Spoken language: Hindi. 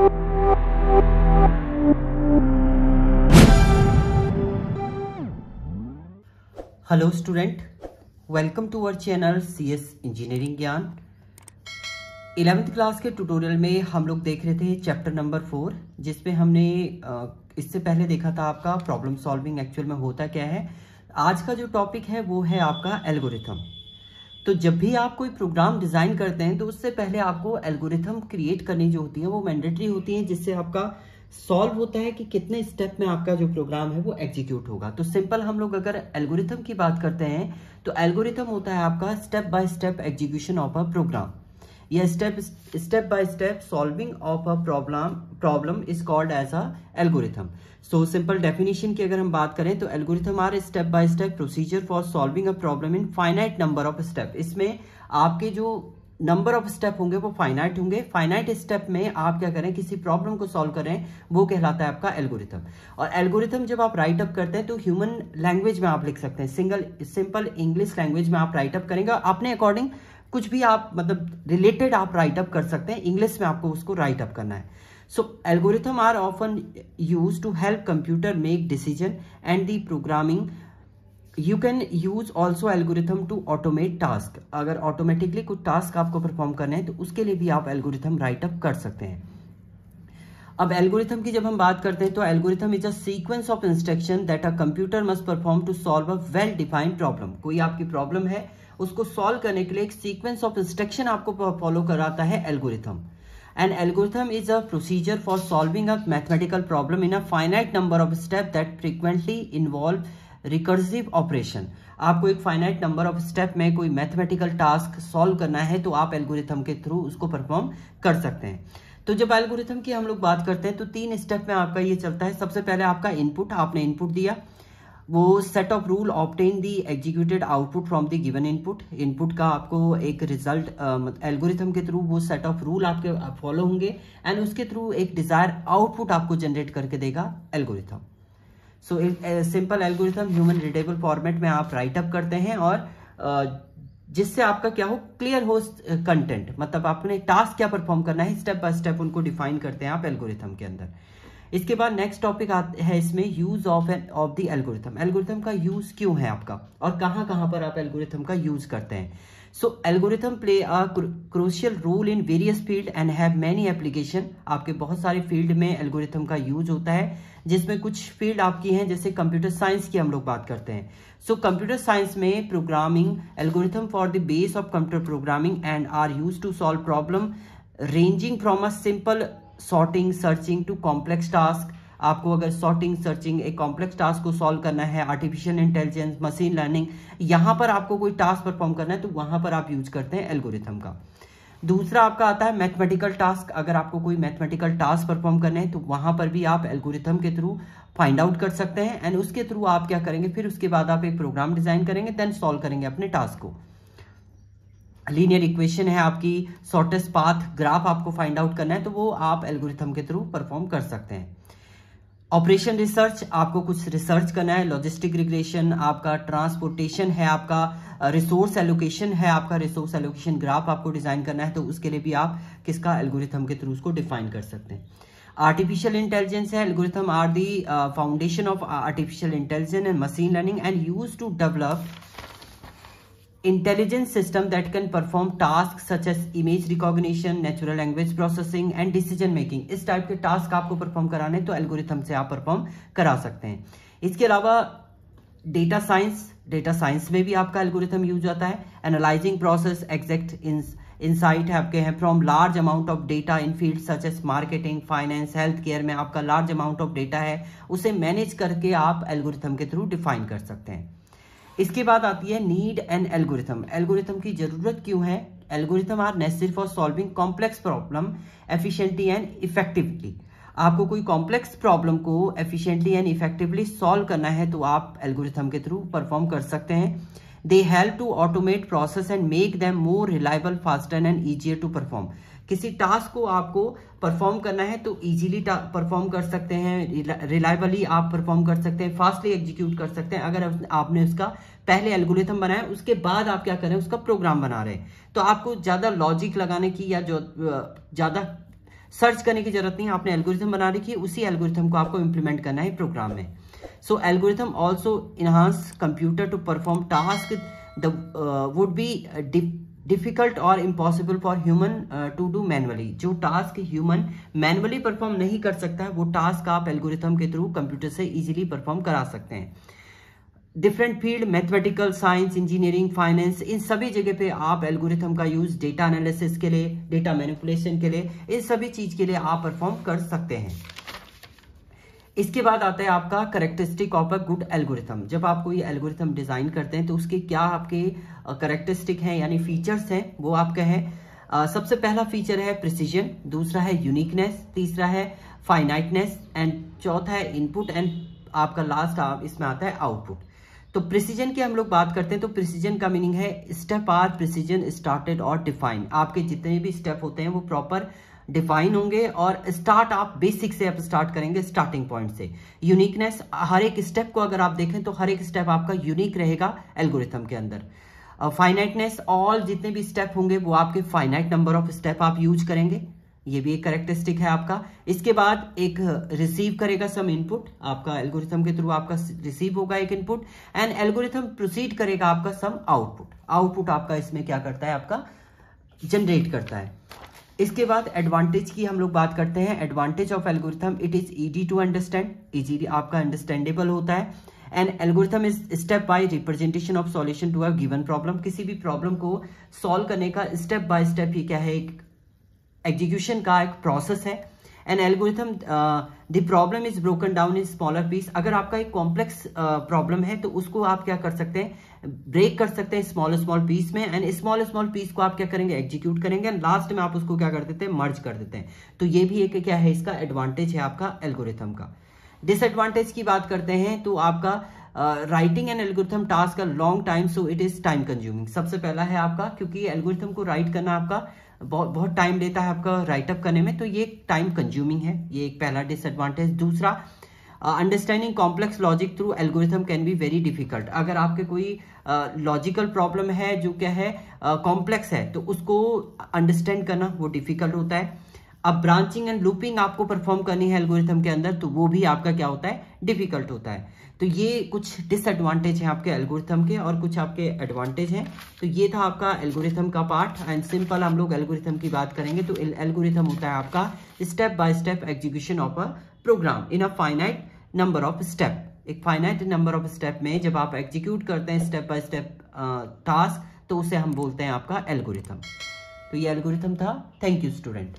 Hello student, welcome to our channel CS engineering ज्ञान। 11th क्लास के ट्यूटोरियल में हम लोग देख रहे थे चैप्टर नंबर 4, जिसमें हमने इससे पहले देखा था आपका प्रॉब्लम सॉल्विंग एक्चुअल में होता क्या है। आज का जो टॉपिक है वो है आपका एल्गोरिथम। तो जब भी आप कोई प्रोग्राम डिज़ाइन करते हैं तो उससे पहले आपको एल्गोरिथम क्रिएट करनी जो होती है वो मैंडेटरी होती है, जिससे आपका सॉल्व होता है कि कितने स्टेप में आपका जो प्रोग्राम है वो एग्जीक्यूट होगा। तो सिंपल हम लोग अगर एल्गोरिथम की बात करते हैं तो एल्गोरिथम होता है आपका step by step execution of a program, या step by step solving of a problem is called as a algorithm. So simple definition की अगर हम बात करें तो algorithm are step by step procedure for solving a problem in finite number of step. इसमें आपके जो नंबर ऑफ स्टेप होंगे वो फाइनाइट होंगे। फाइनाइट स्टेप में आप क्या करें, किसी प्रॉब्लम को सॉल्व करें, वो कहलाता है आपका एल्गोरिथम। और एल्गोरिथम जब आप राइट अप करते हैं तो ह्यूमन लैंग्वेज में आप लिख सकते हैं, सिंपल इंग्लिश लैंग्वेज में आप राइट अप करेंगे। अपने अकॉर्डिंग कुछ भी आप मतलब रिलेटेड आप राइट अप कर सकते हैं, इंग्लिश में आपको उसको राइट अप करना है। So algorithm are often use to help computer make decision and the programming. You can use also algorithm to automate task. अगर ऑटोमेटिकली कुछ टास्क आपको परफॉर्म करने हैं तो उसके लिए भी आप एल्गोरिथम राइट अप कर सकते हैं। अब एल्गोरिथम की जब हम बात करते हैं तो algorithm is a sequence of instruction that a computer must perform to solve a well defined problem. कोई आपकी प्रॉब्लम है, उसको सॉल्व करने के लिए एक सीक्वेंस ऑफ इंस्ट्रक्शन आपको फॉलो कराता है algorithm. An algorithm is a procedure for solving a mathematical problem in a finite number of steps that frequently involve recursive operation। आपको एक फाइनाइट नंबर ऑफ स्टेप में कोई मैथमेटिकल टास्क सॉल्व करना है तो आप एल्गोरिथम के थ्रू उसको परफॉर्म कर सकते हैं। तो जब एल्गोरिथम की हम लोग बात करते हैं तो 3 स्टेप में आपका ये चलता है। सबसे पहले आपका इनपुट, आपने इनपुट दिया, वो set of rule obtain the executed output from the given input. Input का आपको एक रिजल्ट एल्गोरिथम के थ्रू वो सेट ऑफ रूल आपके फॉलो होंगे एंड उसके थ्रू एक डिजायर आउटपुट आपको जनरेट करके देगा algorithm. So simple algorithm human readable format में आप राइट अप करते हैं और जिससे आपका क्या हो, क्लियर हो कंटेंट, मतलब आपने टास्क क्या परफॉर्म करना है स्टेप बाय स्टेप उनको डिफाइन करते हैं आप एल्गोरिथम के अंदर। इसके बाद नेक्स्ट टॉपिक है इसमें use of the algorithm. Algorithm का यूज क्यों है आपका और कहां कहां पर आप एल्गोरिथम का यूज करते हैं। So algorithm play a crucial role in various field and have many application. आपके बहुत सारे फील्ड में एल्गोरिथम का यूज होता है, जिसमें कुछ फील्ड आपकी हैं, जैसे कंप्यूटर साइंस की हम लोग बात करते हैं। सो कंप्यूटर साइंस में programming algorithm for the base of computer programming and are use to solve problem ranging from a simple sorting searching to complex task. आपको अगर सॉर्टिंग सर्चिंग एक कॉम्प्लेक्स टास्क को सॉल्व करना है, आर्टिफिशियल इंटेलिजेंस, मशीन लर्निंग, यहां पर आपको कोई टास्क परफॉर्म करना है तो वहां पर आप यूज करते हैं एल्गोरिथम का। दूसरा आपका आता है मैथमेटिकल टास्क। अगर आपको कोई मैथमेटिकल टास्क परफॉर्म करना है तो वहां पर भी आप एल्गोरिथम के थ्रू फाइंड आउट कर सकते हैं एंड उसके थ्रू आप क्या करेंगे, फिर उसके बाद आप एक प्रोग्राम डिजाइन करेंगे, देन सॉल्व करेंगे अपने टास्क को। लीनियर इक्वेशन है आपकी, शॉर्टेस्ट पाथ ग्राफ आपको फाइंड आउट करना है तो वो आप एल्गोरिथम के थ्रू परफॉर्म कर सकते हैं। ऑपरेशन रिसर्च, आपको कुछ रिसर्च करना है, लॉजिस्टिक रिग्रेशन, आपका ट्रांसपोर्टेशन है, आपका रिसोर्स एलोकेशन है, आपका रिसोर्स एलोकेशन ग्राफ आपको डिजाइन करना है तो उसके लिए भी आप किसका एल्गोरिथम के थ्रू उसको डिफाइन कर सकते हैं। आर्टिफिशियल इंटेलिजेंस है, algorithm are the foundation of artificial intelligence and machine learning and use to develop intelligent system that can perform tasks such as image recognition, natural language processing and decision making। इस टाइप के टास्क आपको परफॉर्म कराने तो एल्गोरिथम से आप परफॉर्म करा सकते हैं। इसके अलावा डेटा साइंस में भी आपका एल्गोरिथम यूज होता है। एनालाइजिंग प्रोसेस एग्जैक्ट इंसाइट है आपके हैं from large amount of data in field such as marketing, finance, health care में आपका लार्ज अमाउंट ऑफ डेटा है, उसे मैनेज करके आप एल्गोरिथम के थ्रू डिफाइन कर सकते हैं। इसके बाद आती है नीड एन एल्गोरिथम। एल्गोरिथम की जरूरत क्यों है। Algorithm are necessary for solving complex problem efficiently and effectively. आपको कोई कॉम्प्लेक्स प्रॉब्लम को एफिशिएंटली एंड इफेक्टिवली सॉल्व करना है तो आप एल्गोरिथम के थ्रू परफॉर्म कर सकते हैं। They help to automate process and make them more reliable, faster and easier to perform. किसी टास्क को आपको परफॉर्म करना है तो इजीली परफॉर्म कर सकते हैं, रिलायबली आप परफॉर्म कर सकते हैं, फास्टली एग्जीक्यूट कर सकते हैं। अगर आपने उसका पहले एल्गोरिथम बनाया उसके बाद आप क्या कर रहे हैं, उसका प्रोग्राम बना रहे हैं, तो आपको ज्यादा लॉजिक लगाने की या जो ज्यादा सर्च करने की जरूरत नहीं है, आपने एल्गोरिथम बना रखी है, उसी एल्गोरिथम को आपको इम्प्लीमेंट करना है प्रोग्राम में। So algorithm also enhance computer to perform task would be difficult और impossible for human to do manually. जो टास्क ह्यूमन मैनुअली परफॉर्म नहीं कर सकता है, वो टास्क आप एल्गोरिथम के थ्रू कंप्यूटर से इजीली परफॉर्म करा सकते हैं। Different field, mathematical, science, engineering, finance, इन सभी जगह पे आप एल्गोरिथम का यूज डेटा एनालिसिस के लिए, डेटा मैनिपुलेशन के लिए, इन सभी चीज के लिए आप परफॉर्म कर सकते हैं। इसके बाद आता है आपका characteristic of a good algorithm. जब आप कोई एल्गोरिथम डिजाइन करते हैं तो उसके क्या आपके करेक्टरिस्टिक हैं यानी फीचर्स हैं, वो आपका है। सबसे पहला फीचर है प्रिसीजन, दूसरा है यूनिकनेस, तीसरा है फाइनाइटनेस एंड चौथा है इनपुट एंड आपका लास्ट इसमें आता है आउटपुट। तो प्रिसीजन की हम लोग बात करते हैं तो प्रिसीजन का मीनिंग है स्टेप आर प्रिसीजन स्टार्टेड और डिफाइन। आपके जितने भी स्टेप होते हैं वो प्रॉपर डिफाइन होंगे और स्टार्ट आप बेसिक से आप स्टार्ट करेंगे, स्टार्टिंग पॉइंट से। यूनिकनेस, हर एक स्टेप को अगर आप देखें तो हर एक स्टेप आपका यूनिक रहेगा एल्गोरिथम के अंदर। फाइनाइटनेस, ऑल जितने भी स्टेप होंगे वो आपके फाइनाइट नंबर ऑफ स्टेप आप यूज करेंगे, ये भी एक करेक्टरिस्टिक है आपका। इसके बाद एक रिसीव करेगा सम इनपुट, आपका एल्गोरिथम के थ्रू आपका रिसीव होगा एक इनपुट एंड एल्गोरिथम प्रोसीड करेगा आपका सम आउटपुट। आउटपुट आपका इसमें क्या करता है, आपका जनरेट करता है। इसके बाद एडवांटेज की हम लोग बात करते हैं। Advantage of algorithm, it is easy to understand, easily आपका अंडरस्टैंडेबल होता है। And algorithm is step by representation of solution to a given problem. किसी भी प्रॉब्लम को सॉल्व करने का स्टेप बाय स्टेप ये क्या है, एक एग्जीक्यूशन का एक प्रोसेस है। An algorithm the problem is broken down in smaller piece. अगर आपका एक कॉम्प्लेक्स प्रॉब्लम है तो उसको आप क्या कर सकते हैं, ब्रेक कर सकते हैं स्मॉल स्मॉल पीस में एंड स्मॉल स्मॉल पीस को आप क्या करेंगे, एग्जीक्यूट करेंगे एंड लास्ट में आप उसको क्या कर देते हैं, मर्ज कर देते हैं। तो ये भी एक क्या है, इसका एडवांटेज है आपका एल्गोरिथम का। डिसएडवांटेज की बात करते हैं तो आपका writing an algorithm task a long time, so it is time consuming. सबसे पहला है आपका, क्योंकि एल्गोरिथम को राइट करना आपका बहुत टाइम लेता है आपका राइटअप करने में, तो ये टाइम कंज्यूमिंग है, ये एक पहला डिसएडवांटेज। दूसरा, understanding complex logic through algorithm can be very difficult. अगर आपके कोई लॉजिकल प्रॉब्लम है जो क्या है कॉम्प्लेक्स है तो उसको अंडरस्टैंड करना वो डिफिकल्ट होता है। अब ब्रांचिंग एंड लूपिंग आपको परफॉर्म करनी है एल्गोरिथम के अंदर तो वो भी आपका क्या होता है, डिफिकल्ट होता है। तो ये कुछ डिसएडवांटेज हैं आपके एल्गोरिथम के और कुछ आपके एडवांटेज हैं। तो ये था आपका एल्गोरिथम का पार्ट एंड सिंपल हम लोग एल्गोरिथम की बात करेंगे तो एल्गोरिथम होता है आपका step by step execution of a program in a finite number of step. एक फाइनाइट नंबर ऑफ स्टेप में जब आप एग्जीक्यूट करते हैं स्टेप बाय स्टेप टास्क तो उसे हम बोलते हैं आपका एल्गोरिथम। तो ये एल्गोरिथम था। Thank you student.